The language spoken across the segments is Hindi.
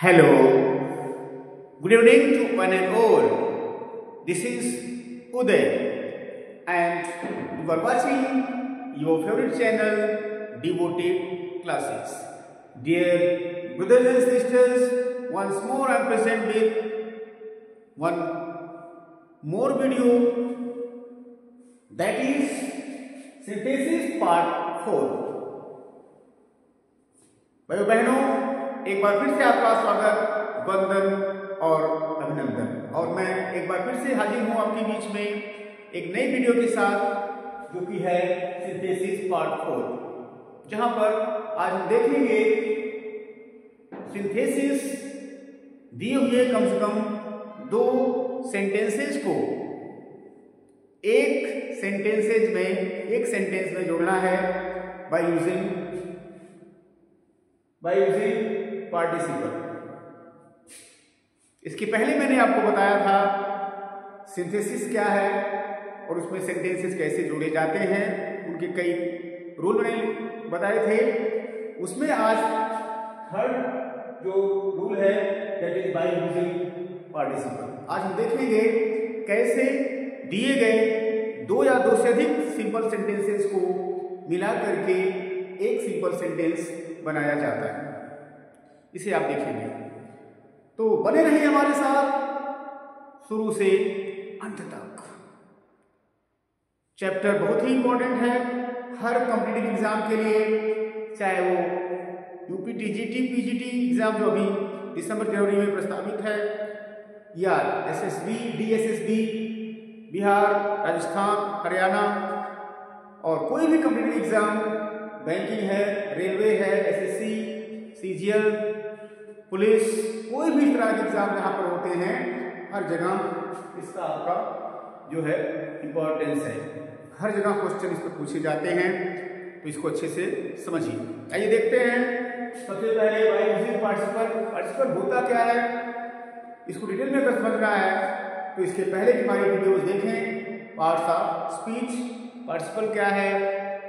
Hello, good evening to one and all. This is Uday and you are watching your favorite channel Devoted Classes. Dear brothers and sisters, once more I am present with one more video, that is Synthesis Part 4. भाइयों बहनों, एक बार फिर से आपका स्वागत, वंदन और अभिनंदन। और मैं एक बार फिर से हाजिर हूं आपके बीच में एक नई वीडियो के साथ, जो कि है सिंथेसिस पार्ट 4, जहां पर आज हम देखेंगे सिंथेसिस दिए हुए कम से कम 2 सेंटेंसेस को एक सेंटेंस में जोड़ना है बाय यूजिंग पार्टिसिपल। इसके पहले मैंने आपको बताया था सिंथेसिस क्या है और उसमें सेंटेंसेस कैसे जोड़े जाते हैं, उनके कई रूल मैंने बताए थे। उसमें आज थर्ड जो रूल है that is by using participle. आज हम देखेंगे कैसे दिए गए 2 या 2 से अधिक सिंपल सेंटेंसेस को मिला करके एक सिंपल सेंटेंस बनाया जाता है। इसे आप देखेंगे, तो बने रहिए हमारे साथ शुरू से अंत तक। चैप्टर बहुत ही इंपॉर्टेंट है हर कॉम्पिटिटिव एग्जाम के लिए, चाहे वो यूपी टीजीटी पीजीटी एग्जाम जो अभी दिसंबर जनवरी में प्रस्तावित है, या एसएसबी डीएसएसबी बिहार राजस्थान हरियाणा, और कोई भी कॉम्पिटिटिव एग्जाम, बैंकिंग है, रेलवे है, एसएससी, सीजीएल, पुलिस, कोई भी इस तरह के एग्जाम जहां पर होते हैं, हर जगह इसका आपका जो है इंपॉर्टेंस है। हर जगह क्वेश्चन इस पर पूछे जाते हैं, तो इसको अच्छे से समझिए। आइए देखते हैं। सबसे पहले बाय यूजिंग पार्टिसिपल होता क्या है, इसको डिटेल में अगर समझना है तो इसके पहले की हमारी वीडियोस देखें। पार्ट्स ऑफ स्पीच, पार्टिसिपल क्या है,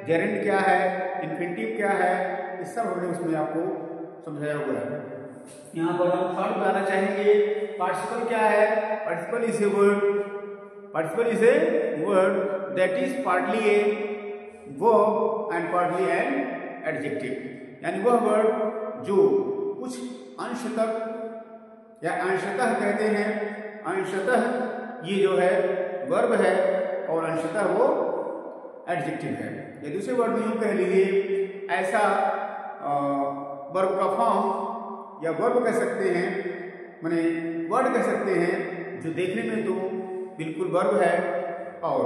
जेरेंड क्या है, इन्फिनिटिव क्या है, ये सब हमने उसमें आपको समझाया हुआ है। यहाँ पर हम थर्ड बताना चाहेंगे। पार्टिसिपल क्या है? Participle is a word that is partly a verb and partly an adjective. यानी वह वर्ड जो कुछ अंश तक या अंशतः कहते हैं, अंशतः ये जो है वर्ब है और अंशतः वो एडजेक्टिव है। या दूसरे वर्ड में यूं कह लीजिए, ऐसा वर्ब का फॉर्म या वर्ब कह सकते हैं, माने वर्ड कह सकते हैं जो देखने में तो बिल्कुल वर्ब है और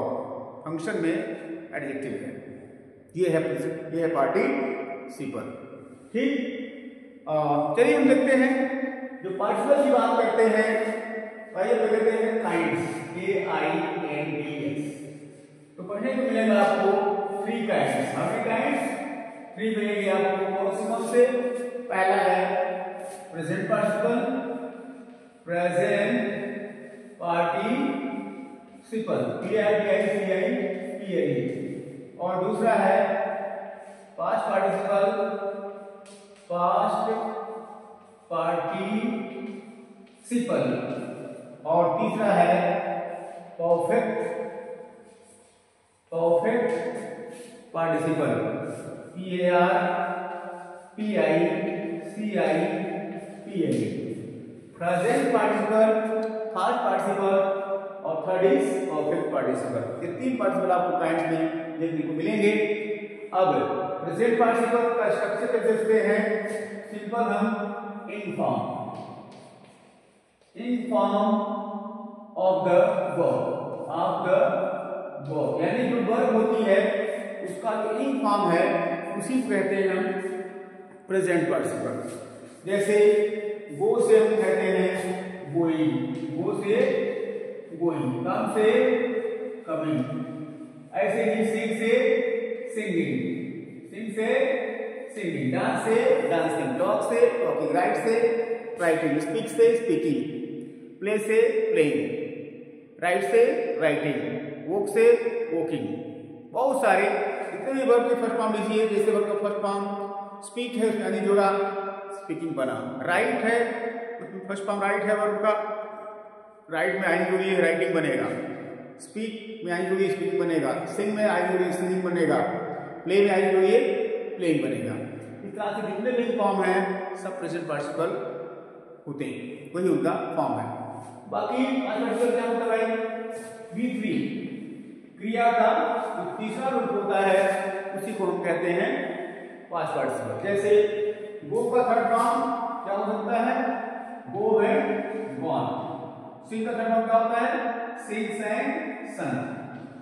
फंक्शन में एडजेक्टिव है। ये है पार्टिसिपल। ठीक, चलिए हम देखते हैं जो पार्टिसिपल की बात करते हैं। आइए लेते हैं काइंड्स, KINDS। तो पढ़ने को मिलेगा आपको 3 काइंड्स। हमें काइंड्स 3 मिलेंगे आपको। कौन से? पहला है प्रेजेंट पार्टिसिपल, और दूसरा है पास्ट पार्टिसिपल, और तीसरा है perfect participle, PARTICIPL। Present participle, fast participle और थर्ड इज परफेक्ट पार्टिसिपल। ये 3 पार्टिसिपल आपको काइंड्स में देखने को मिलेंगे। अब प्रेजेंट पार्टिसिपल का स्ट्रक्चर कैसे देखते हैं? सिंपल, हम in form of the verb, यानी जो वर्ब होती है उसका जो इन फॉर्म है उसी को कहते हैं हम प्रेजेंट पार्टिसिपल। जैसे गो से हम कहते हैं गोइंग, गो से गोइंग, कम से कमिंग। ऐसे ही सिंग से सिंगिंग, सिंग से सिंगिंग, डांस से डांसिंग, टॉक से टॉकिंग, राइट से राइटिंग, स्पीक से स्पीकिंग, प्ले से प्लेइंग, राइट से राइटिंग, वॉक से वॉकिंग। बहुत सारे जितने भी वर्ब के फर्स्ट फॉर्म लीजिए, जैसे वर्ब का फर्स्ट फॉर्म स्पीक है, यानी जोड़ा स्पीकिंग बना, राइट है फर्स्ट फॉर्म राइट है वर्ब का, राइट में आई जुड़ी है राइटिंग बनेगा, स्पीक में आई जुड़ी है स्पीकिंग बनेगा, सिंग में आई जुड़ी है सिंगिंग बनेगा, प्ले में आई जुड़ी है प्लेइंग बनेगा। इस तरह से जितने भी फॉर्म है सब प्रेजेंट पार्टिसिपल होते हैं, वही उनका फॉर्म है। बाकी पार्टिसिपल क्या होता है? V3 क्रिया का जो तीसरा रूप होता है उसी को हम कहते हैं पास्ट पार्टिसिपल। जैसे गो का थर्ड फॉर्म क्या हो सकता है? गो है गॉन। सिंग का थर्ड फॉर्म क्या होता है? सिंग sang sung।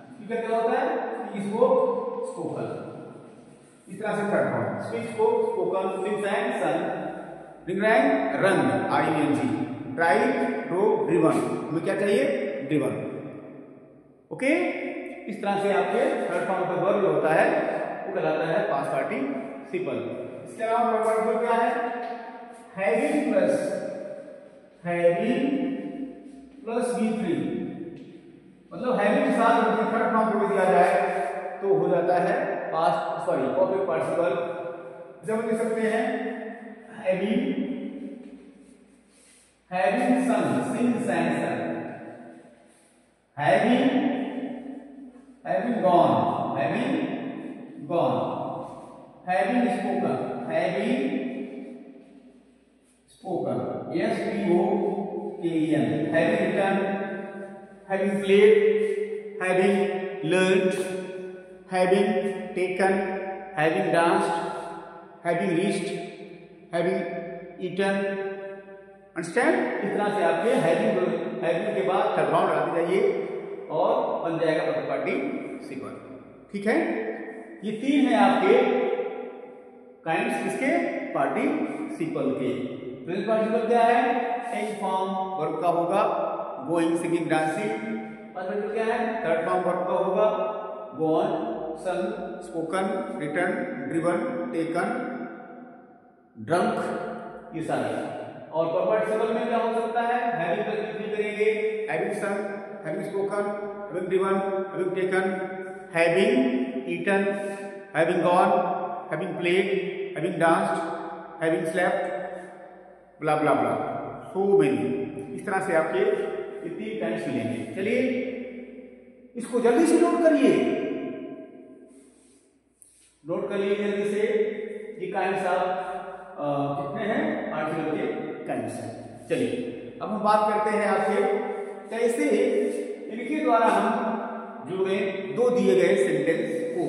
स्पीक का क्या होता है? Spoke spoken. इस तरह से third form speak spoke spoken, sing sang sung, ring rang run RING, drive drove driven. हमें क्या चाहिए? ड्रिवन। ओके, इस तरह से आपके थर्ड फॉर्म का वर्ब होता है वो कहलाता है पास्ट पार्टिसिपल। इसके अलावा वर्ब क्या है? हैविंग प्लस V3, मतलब हैविंग के साथ यदि थर्ड फॉर्म को दिया जाए तो हो जाता है पास्ट परफेक्ट पार्टिसिपल। जब लिख सकते हैं हैविंग सन, सिंग sang sung, having gone, having spoken, SPOKEN, having written, having played, having learned, having taken, having danced, having reached, having eaten। Understand? इस तरह से आपके हैविंग के बाद थर्ड फॉर्म लगा दी जाइए और बन जाएगा परफेक्ट पार्टिसिपल। ठीक है, ये तीन है आपके काइंड्स किसके? पार्टिसिपल के। प्रेजेंट पार्टिसिपल क्या है? एंड फॉर्म वर्ब का होगा गोइंग सिंगिंग डांसिंग। पार्टिसिपल क्या है? थर्ड फॉर्म वर्ब का होगा gone sung spoken written driven taken drunk, ये सारे। और पार्टिसिपल में क्या हो सकता है? हैविंग प्लस V3 करेंगे, having sung, having spoken, having driven, having taken, having eaten, having gone, having played, having danced, having slept, blah blah blah, so many. इस तरह से आपके ये तीन टाइम्स मिलेंगे। चलिए इसको जल्दी से नोट करिए, नोट कर लीजिए जल्दी से। ये काइंड्स आप कितने हैं? पार्टिसिपल के काइंड्स हैं। चलिए अब हम बात करते हैं आपके कैसे इनके द्वारा हम जोड़े दो दिए गए सेंटेंस को,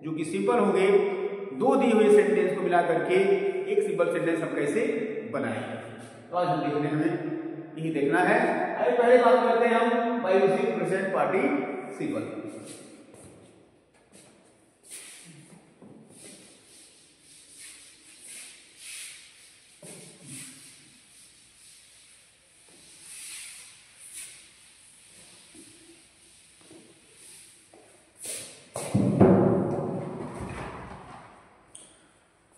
जो कि सिंपल होंगे। दो दिए हुए सेंटेंस को मिला करके एक सिंपल सेंटेंस हम कैसे बनाएं, तो आज हमें यही देखना है। अरे पहले बात करते हैं हम bye using present participle.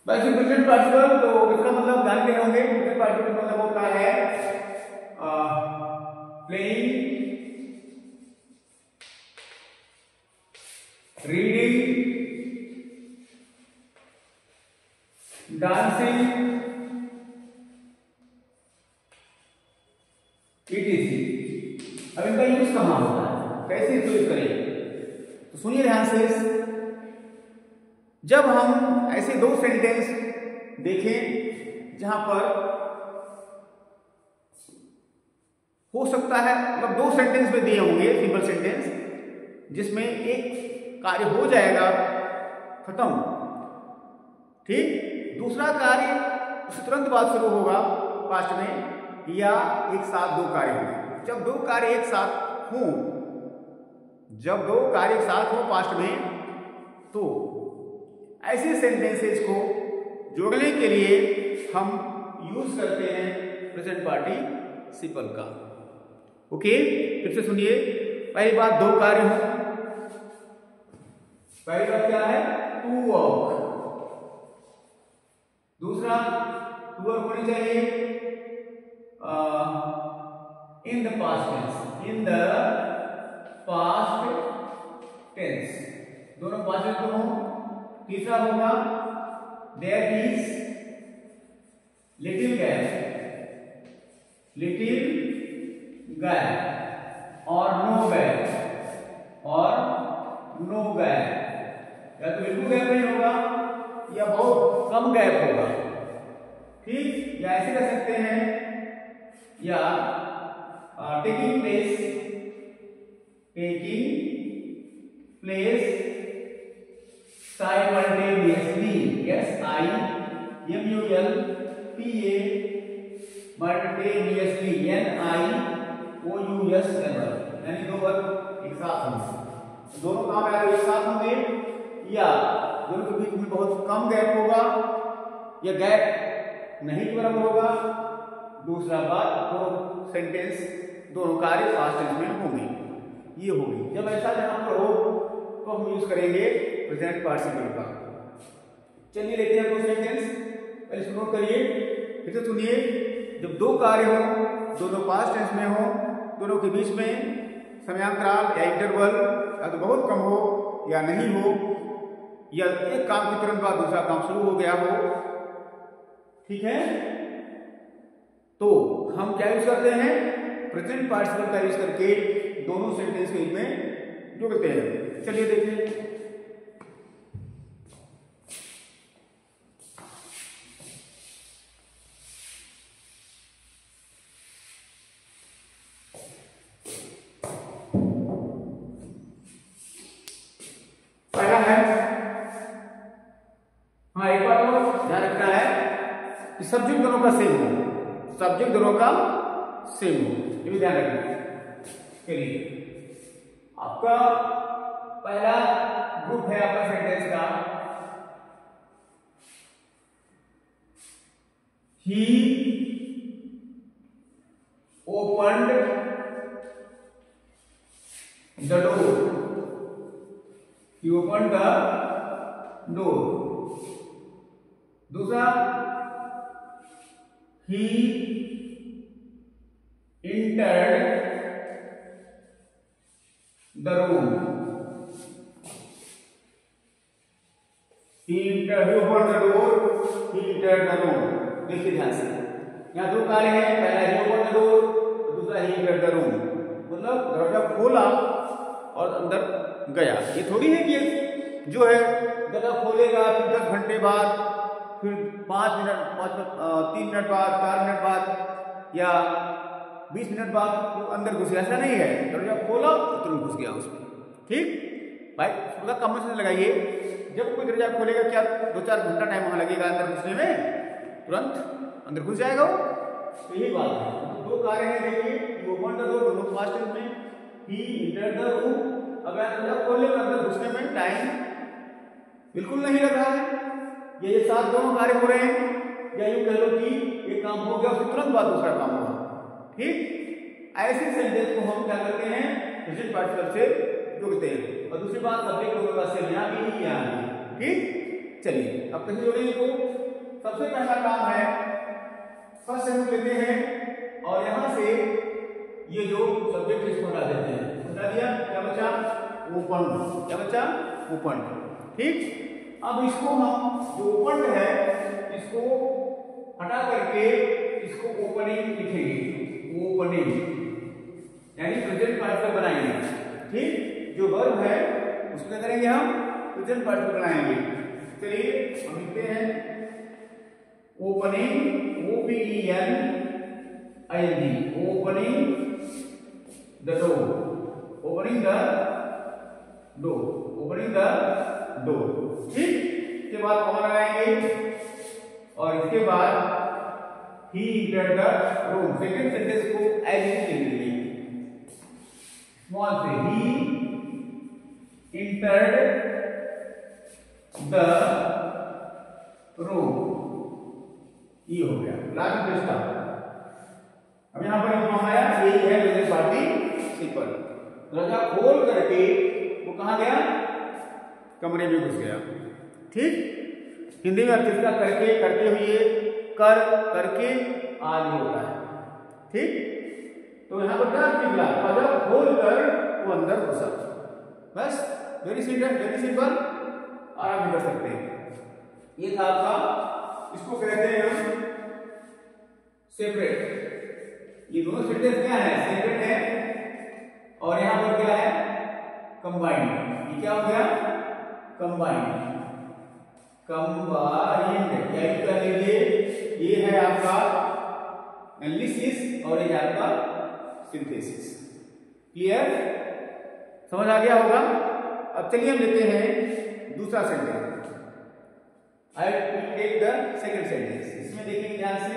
Present participle तो इसका मतलब जान रहे होंगे। प्रेजेंट पार्टिसिपल मतलब होता है प्लेइंग, रीडिंग, डांसिंग, etc। अब इनका यूज कहां होता है, कैसे यूज करें, तो सुनिए ध्यान से। जब हम ऐसे दो सेंटेंस देखें जहां पर हो सकता है, मतलब दो सेंटेंस में दिए होंगे सिंपल सेंटेंस, जिसमें एक कार्य हो जाएगा खत्म, ठीक, दूसरा कार्य उससे तुरंत बाद शुरू होगा पास्ट में, या एक साथ दो कार्य होंगे। जब दो कार्य एक साथ हों, जब दो कार्य एक साथ हो पास्ट में, तो ऐसे सेंटेंसेस को जोड़ने के लिए हम यूज करते हैं प्रेजेंट पार्टिसिपल का। ओके, फिर से सुनिए। पहली बात, दो कार्य हो। पहली बात क्या है? To work. दूसरा, टू वर्क होनी चाहिए in the past tense, in the past tense, दोनों पास्ट टेंस हो। तीसरा होगा there is little gap, little gap और नो गैप और नो गैप, या तो बिल्कुल गैप नहीं होगा या बहुत कम गैप होगा, ठीक। या ऐसे कर सकते हैं, या taking place simultaneously, SIMULTA मल्टेनियसली, NIOUS, यानी दो वर्ग एक साथ होंगे, दोनों काम या तो एक साथ होंगे या दोनों के बीच में बहुत कम गैप होगा या गैप नहीं के बराबर होगा। दूसरा बात, दोनों सेंटेंस दोनों कार्य पास्ट टेंस में होंगे, ये होगी। जब ऐसा जहां पर हो तो हम यूज करेंगे प्रेजेंट पार्टिसिपल का। चलिए लेते हैं दो सेंटेंस, पहले इसको नोट करिए, फिर तो सुनिए। जब दो कार्य हो, दोनों पास्ट टेंस में हो, दोनों के बीच में समयांतराल या इंटरवल या तो बहुत कम हो या नहीं हो, या एक काम के तुरंत बाद दूसरा काम शुरू हो गया हो, ठीक है, तो हम क्या यूज करते हैं, प्रेजेंट पार्टिसिपल का यूज करके दोनों सेंटेंस के बीच में जोड़ते हैं। चलिए देखिए, पहला है, हाँ एक बात और ध्यान रखना है कि सब्जेक्ट दोनों का सेम हो, सब्जेक्ट दोनों का सेम हो, ये भी ध्यान रखना। चलिए, आपका पहला ग्रुप है आपका सेंटेंस का, he opened the door, he opened the door। दूसरा, he entered the room, he opened the door, he entered the room। देखिए ध्यान से, यहाँ दो कार्य हैं, पहला he opened the door, दूसरा he entered the room, मतलब दरवाजा खोला और अंदर गया। ये थोड़ी है कि जो है दरवाजा खोलेगा फिर 10 घंटे बाद, फिर 5 मिनट 3 मिनट बाद, 4 मिनट बाद या 20 मिनट बाद वो अंदर घुस गया, ऐसा नहीं है। दरवाजा खोला तो तुरंत घुस गया उसमें, ठीक भाई। थोड़ा कम से लगाइए, जब कोई दरवाजा खोलेगा क्या 2-4 घंटा टाइम वहां लगेगा अंदर घुसने में, तुरंत अंदर घुस जाएगा वो। तो यही बात है, तो दो कार्य हैं, देखिए ओपन द डोर दोनों पास्ट टेंस में, ही एंटर्ड द रूम, अगर दरवाजा खोलने में अंदर घुसने में टाइम बिल्कुल नहीं लग रहा है, ये एक साथ दोनों कार्य हो रहे हैं, या यूं कह लो कि एक काम हो गया उसके तुरंत बाद दूसरा काम हुआ, ठीक। ऐसे सेंटेंस को हम क्या करते हैं, प्रेजेंट पार्टिसिपल से जोड़ते हैं। और दूसरी बात, सब्जेक्ट दोनों का सेम यहाँ भी यहाँ भी, ठीक। चलिए अब कैसे जोड़ेंगे, तो सबसे पहला काम है, फर्स्ट सेंटेंस लेते हैं और यहां से ये जो सब्जेक्ट इसको हटा देते हैं, हटा दिया, क्या बचा, ओपन, क्या बचा, ओपन, ठीक। अब इसको हम जो ओपन है इसको हटा करके इसको ओपनिंग लिखेंगे, ओपनिंग यानी प्रेजेंट पार्टिसिपल बनाएंगे, ठीक। जो वर्ब है उसको क्या करेंगे, हम प्रेजेंट पार्टिसिपल बनाएंगे। चलिए हम लिखते हैं opening, OPENING, opening the door, opening the door, opening the door, ठीक। इसके बाद कॉमा लगाएंगे और इसके बाद he entered the room, second sentence को एज इट इज लिख लीजिए, स्मॉल से, ही एंटर्ड द रूम, ये हो गया लास्ट पेज का। अब यहां पर एक कॉमा आया, यही है प्रेजेंट पार्टिसिपल। दरवाजा खोल करके वो कहां गया, कमरे में घुस गया, ठीक। हिंदी में अर्थ इसका करके, करते हुए, कर, करके आदि होता है, ठीक। तो यहां पर क्या निकला, दरवाजा खोल कर वो अंदर घुसा, बस वेरी सिंपल, आराम से कर सकते हैं। ये था आपका, इसको कहते हैं हम सेपरेट, ये दोनों सेंटेंस क्या है, सेपरेट है, और यहाँ पर क्या है, कंबाइंड। ये क्या हो गया, कंबाइंड। कंबाइंड या यूज कर लीजिए, ये है आपका एनालिसिस और ये आपका सिंथेसिस। क्लियर, समझ आ गया होगा। अब चलिए हम लेते हैं दूसरा sentence. I will take the second sentence. इसमें देखिए ध्यान से,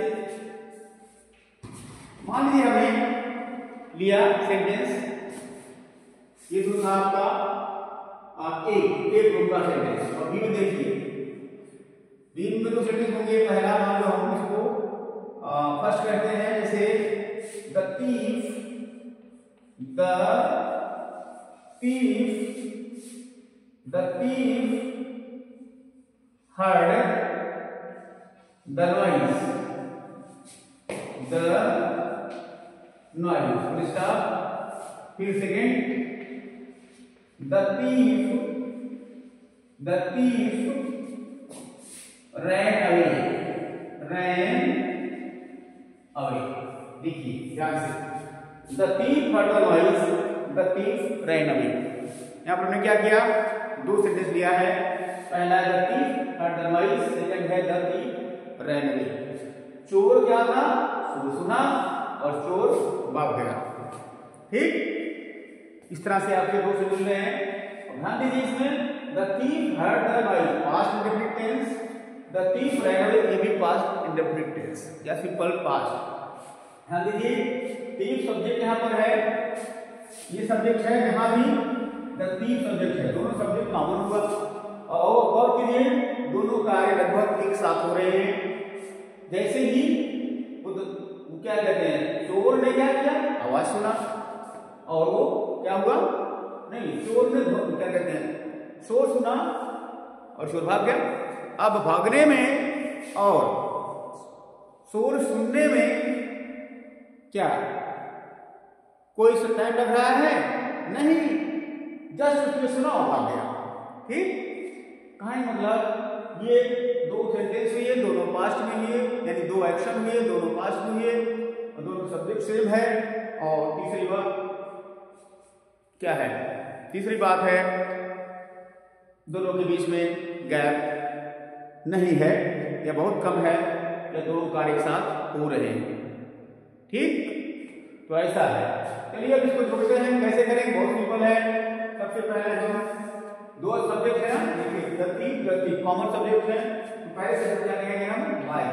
मान लीजिए हमने लिया सेंटेंस, ये तो था आपका एक ग्रुप का सेंटेंस, और बी में देखिए, बी में तो सेंटेंस होंगे। पहला मान लो हम इसको फर्स्ट कहते हैं, जैसे the thief heard the noise, full stop। फिर second, the thief ran away। देखिए ध्यान से, the thief heard the noise, the thief ran away। यहाँ पर हमने क्या किया, दो सेंटेंस लिया है। पहला है the thief heard the noise, second है the thief ran away। चोर क्या था, शोर सुना और चोर भाग गया। ठीक, इस तरह से आपके दो सेंटेंस मिल रहे हैं। ध्यान दीजिए इसमें, the thief heard the noise past indefinite tense, the thief ran away ये भी past indefinite tense या सिंपल past। ध्यान दीजिए, thief सब्जेक्ट यहाँ पर है, ये सब्जेक्ट है, यहाँ भी the thief सब्जेक्ट है, दोनों सब्जेक्ट कॉमन हुआ। और कीजिए, दोनों कार्य लगभग एक साथ हो रहे हैं। जैसे ही वो क्या कहते हैं, चोर ने क्या किया, आवाज सुना, और वो क्या हुआ, नहीं, चोर ने क्या कहते हैं, शोर सुना और शोर भाग गया। अब भागने में और शोर सुनने में क्या कोई टाइम लग रहा है, नहीं, जस्ट उसने सुना और भाग गया। ठीक, कहानी मतलब ये दो सेंटेंस हुए, दोनों पास्ट में हुए, यानी दो एक्शन हुए, दोनों पास्ट में हुए, और दोनों सब्जेक्ट सेम है। और तीसरी बात क्या है, तीसरी बात है दोनों के बीच में गैप नहीं है या बहुत कम है, या दोनों कार्य एक साथ हो रहे हैं। ठीक, तो ऐसा है। चलिए अब इसको जोड़ते हैं, कैसे करेंगे, बहुत सिंपल है। सबसे पहले हम दो सब्जेक्ट है ना, गति कॉमन सब्जेक्ट है, तो पहले से क्या कहेंगे हम, बाय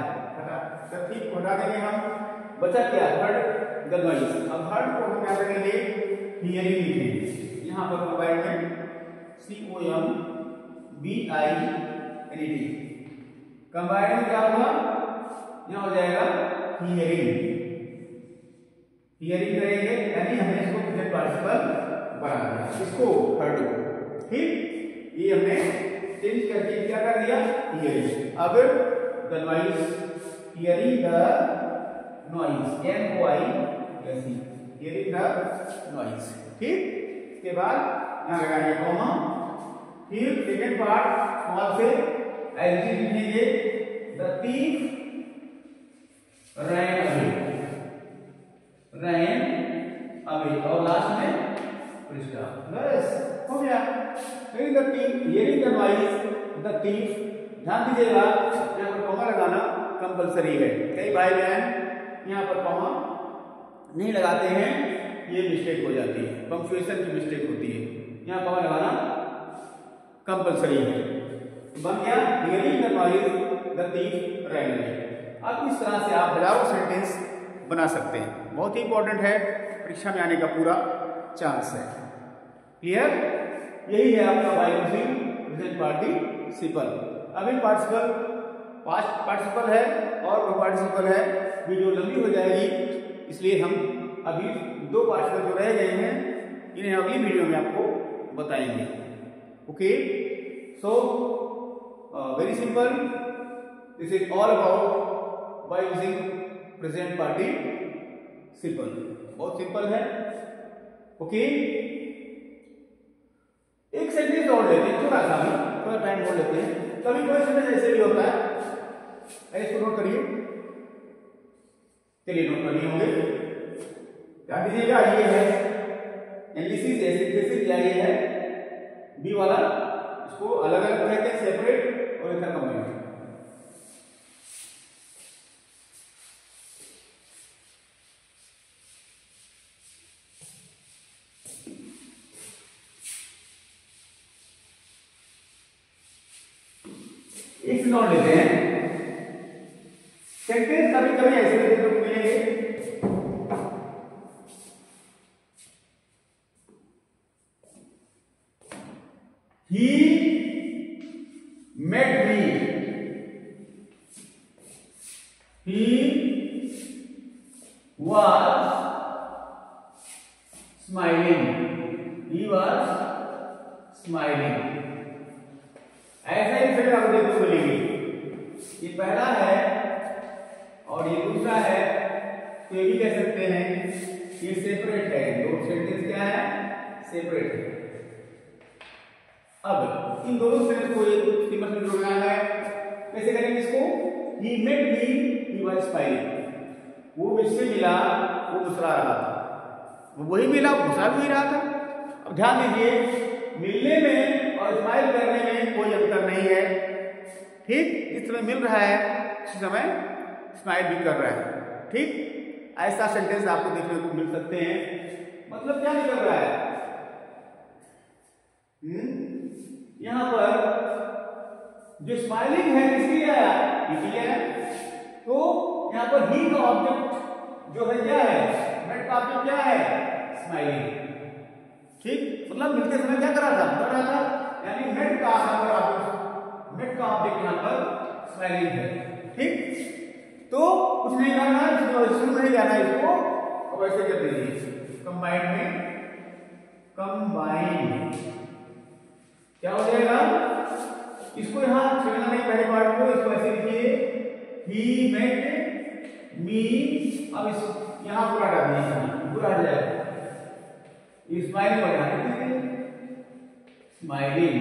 गति को हटा देंगे हम, बचा क्या, हर्ड द नॉइज। अब हर्ड को हम क्या करेंगे, हियरिंग लिखेंगे। यहाँ पर मोबाइल में COMBINED, कंबाइंड क्या होगा, यहाँ हो जाएगा हियरिंग। हियरिंग करेंगे, यानी हमने इसको प्रेजेंट पार्टिसिपल बना दिया, इसको हर्ड को। ठीक, ये हमने चेंज करके क्या कर दिया, हियरिंग। अब the noise, hearing the noise, NOISE, hearing the noise. ठीक, इसके बाद यहाँ लगाएंगे कॉमा, फिर सेकेंड पार्ट स्मॉल से एज इट इज लिखेंगे, द thief ran away, और लास्ट में फुल स्टॉप, बस हो गया। फिर the thief, hearing the noise, the thief। ध्यान दीजिएगा, यहाँ पर कॉमा लगाना कंपलसरी है। कई भाई बहन यहाँ पर कॉमा नहीं लगाते हैं, ये मिस्टेक हो जाती है, पंक्चुएशन की मिस्टेक होती है। यहाँ कॉमा लगाना कंपलसरी है। बन गया, hearing the noise, the thief ran away। अब इस तरह से आप हजारों सेंटेंस बना सकते हैं। बहुत ही इंपॉर्टेंट है, परीक्षा में आने का पूरा चांस है। क्लियर, यही है आपका बाय यूजिंग प्रेजेंट पार्टिसिपल। अभी पार्टिसिपल पास्ट पार्टिसिपल है और वो पार्टिसिपल है, वीडियो लंबी हो जाएगी, इसलिए हम अभी दो पार्टिसिपल जो रह गए हैं इन्हें अगली वीडियो में आपको बताएंगे। Okay, so very simple, this is all about by using present participle. बहुत सिंपल है। ओके, एक सेंटेंस और लेते हैं, थोड़ा सा थोड़ा टाइम और लेते हैं। कभी कोई सेंटेंस ऐसे भी होता है, इसको नोट करिए, चलिए नोट करिए होंगे। ध्यान दीजिएगा, ये है एनालिसिस या सिंथेसिस, या ये है बी वाला, इसको अलग अलग कहते हैं, सेपरेट और इधर कंबाइंड। एक नोट लेते हैं, सेंटेंस कभी कभी ऐसे देखने को मिलेंगे, he met me, he was smiling, he was smiling। ऐसा ही फिर आपको देखने को मिलेगी, ये पहला है और ये दूसरा है, तो ये भी कह सकते हैं ये सेपरेट है, दो सेंटेंस क्या है, सेपरेट है। अब इन दोनों सेंटेंस को एक सिंपल से जोड़ना है, कैसे करेंगे इसको, he met me, he was smiling, वो मुझसे मिला, वो मुस्कुरा रहा था, वो वही मिला, मुस्कुरा भी रहा था। अब ध्यान दीजिए, मिलने में और स्माइल करने में कोई अंतर नहीं है, ठीक, जिस समय मिल रहा है उसी समय स्माइल भी कर रहा है, ठीक। ऐसा सेंटेंस आपको देखने को मिल सकते हैं। मतलब क्या निकल रहा है, यहां पर जो स्माइलिंग है किसकी है, तो यहां पर ही का ऑब्जेक्ट जो है क्या है, मेट का ऑब्जेक्ट क्या है, स्माइलिंग, ठीक। मतलब मिलते समय क्या कर रहा था, यानी मेट का ऑब्जेक्ट यहां पर स्माइलिंग है, ठीक। तो कुछ नहीं करना, इसको नहीं जाना, इसको अब ऐसे कर दीजिए, कंबाइंड में कंबाइन क्या हो जाएगा, इसको यहां छेड़ना नहीं, पहले पार्ट को इसको ऐसे लिखिए, ही मेट मी, अब इस यहां पूरा हटा दीजिए, पूरा हट जाएगा, स्माइलिंग बढ़िया, स्माइलिंग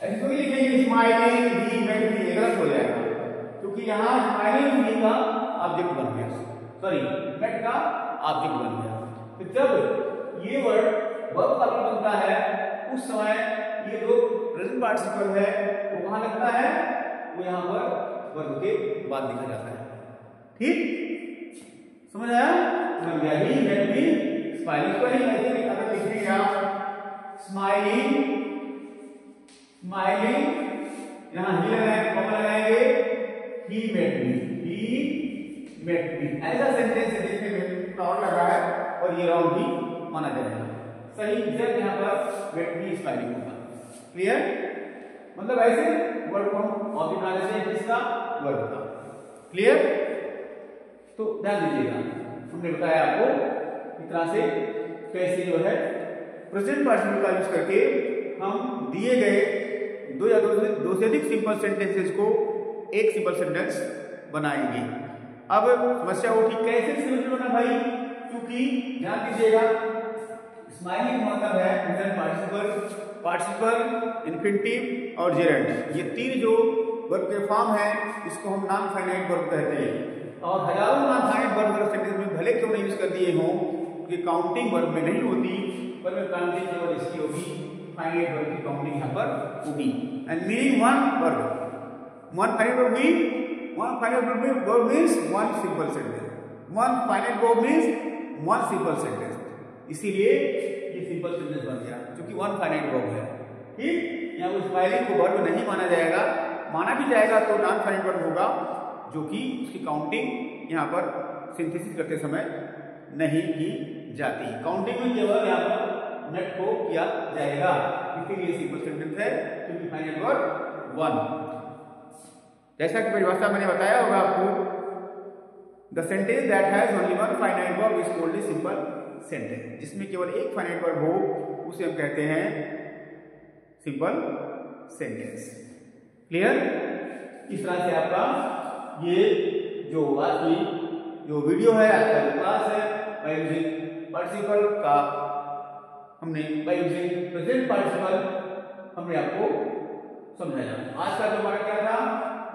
ऐसे तो लिखेंगे, स्माइलिंग ही मेट मी, गलत हो जाएगा, क्योंकि यहां स्माइलिंग मी का ऑब्जेक्ट बन गया, सॉरी मेट का ऑब्जेक्ट बन गया। तो जब ये वर्ड वर्ब का भी बनता है, उस समय ये जो प्रेजेंट पार्टिसिपल है वो कहां लगता है, वो यहां पर वर्ब के बाद लिखा जाता है, ठीक, समझ आया, समझ गया, ही मेट मी स्माइलिंग, को ही ऐसे अगर लिखेंगे आप, स्माइलिंग स्माइलिंग, यहां ही लगाएंगे, कॉमा लगाएंगे, ही मेट मी, ऐसा सेंटेंस देखने में प्राउड लग रहा है और ये रॉन्ग भी माना जाएगा, सही जब यहां पर मेट मी स्माइलिंग होगा, क्लियर। मतलब ऐसे वर्ड को हम ऑब्जेक्ट बना लेते हैं, किसका, वर्ब का, क्लियर। तो ध्यान दीजिएगा, हमने बताया आपको इस तरह से कैसे जो है प्रेजेंट पार्टिसिपल का यूज करके हम दिए गए दो या दो से अधिक सिंपल सेंटेंसेस को एक सिंपल सेंटेंस बनाएंगे। अब समस्या उठी कैसे सिंपल बना भाई, क्योंकि ध्यान दीजिएगा, स्माइलिंग मतलब है प्रेजेंट पार्टिसिपल, पार्टिसिपल, इन्फिनिटिव और जेरेंट, ये तीन जो वर्ब के फॉर्म है, इसको हम नॉन फाइनाइट वर्ब कहते हैं। और हजारों नॉन फाइनाइट वर्ब सेंटेंस में भले क्यों नहीं यूज कर दिए हों, कि काउंटिंग वर्ब में नहीं होती, पर में काउंटिंग केवल इसकी होगी, फाइनाइट वर्ब की काउंटिंग यहाँ पर होगी। And meaning one finite verb means one simple sentence, one finite verb means one simple sentence, इसीलिए ये सिंपल सेंटेंस बन गया, क्योंकि वन फाइनाइट वर्ब है, ठीक। यहाँ पर स्माइलिंग को वर्ब नहीं माना जाएगा, माना भी जाएगा तो नॉन फाइनाइट वर्ब होगा, जो कि उसकी काउंटिंग यहाँ पर सिंथेसिस करते समय नहीं की जाती, काउंटिंग में केवल यहाँ पर नेट को किया जाएगा, इसीलिए सिंपल सेंटेंस है, क्योंकि फाइनाइट वर्ब वन। जैसा कि परिभाषा मैंने बताया होगा आपको, the sentence that has only one finite verb is called a simple sentence, जिसमें केवल एक फाइनाइट वर्ब हो उसे हम कहते हैं सिंपल सेंटेंस, क्लियर। इस तरह से आपका ये जो आज की जो वीडियो है, आज का क्लास है, बाय यूजिंग पार्टिसिपल का हमने बाय यूजिंग प्रेजेंट पार्टिसिपल हमने आपको समझाया। आज का जो हमारा क्या था,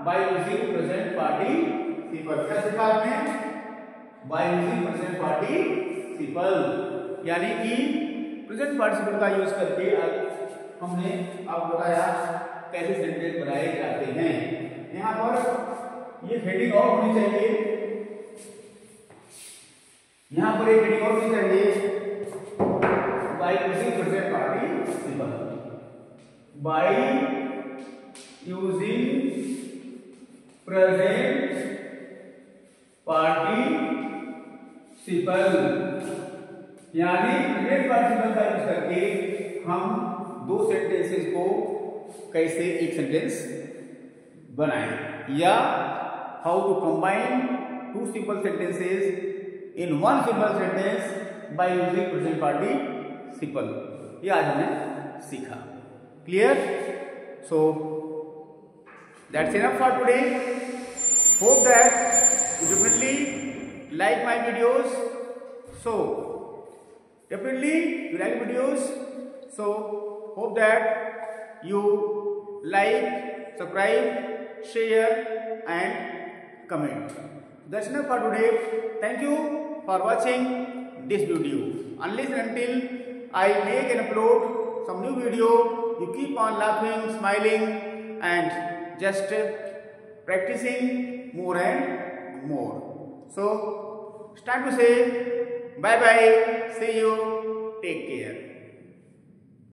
बाय यूजिंग प्रेजेंट पार्टिसिपल, क्या सीखा आपने, बाय यूजिंग प्रेजेंट पार्टिसिपल, यानी कि प्रेजेंट पार्टिसिपल का यूज करके हमने आपको बताया कैसे सेंटेंस बनाए जाते हैं। यहाँ पर ये हेडिंग और होनी चाहिए, यहाँ पर एक हेडिंग और होनी चाहिए, bye using present participle, bye using present participle, यानी प्रेजेंट पार्टिसिपल का यूज करके हम दो सेंटेंसेस को कैसे एक सेंटेंस बनाएं, या how to combine two simple sentences in one simple sentence by using present participle, ये आज हमने सीखा। Clear? So that's enough for today. Hope that you definitely like my videos. So definitely you like videos, so hope that you like, subscribe, share and comment. That's enough for today. Thank you for watching this video. Unless and until I make and upload some new video, you keep on laughing, smiling and just practicing more and more. So it's time to say bye bye, see you, take care.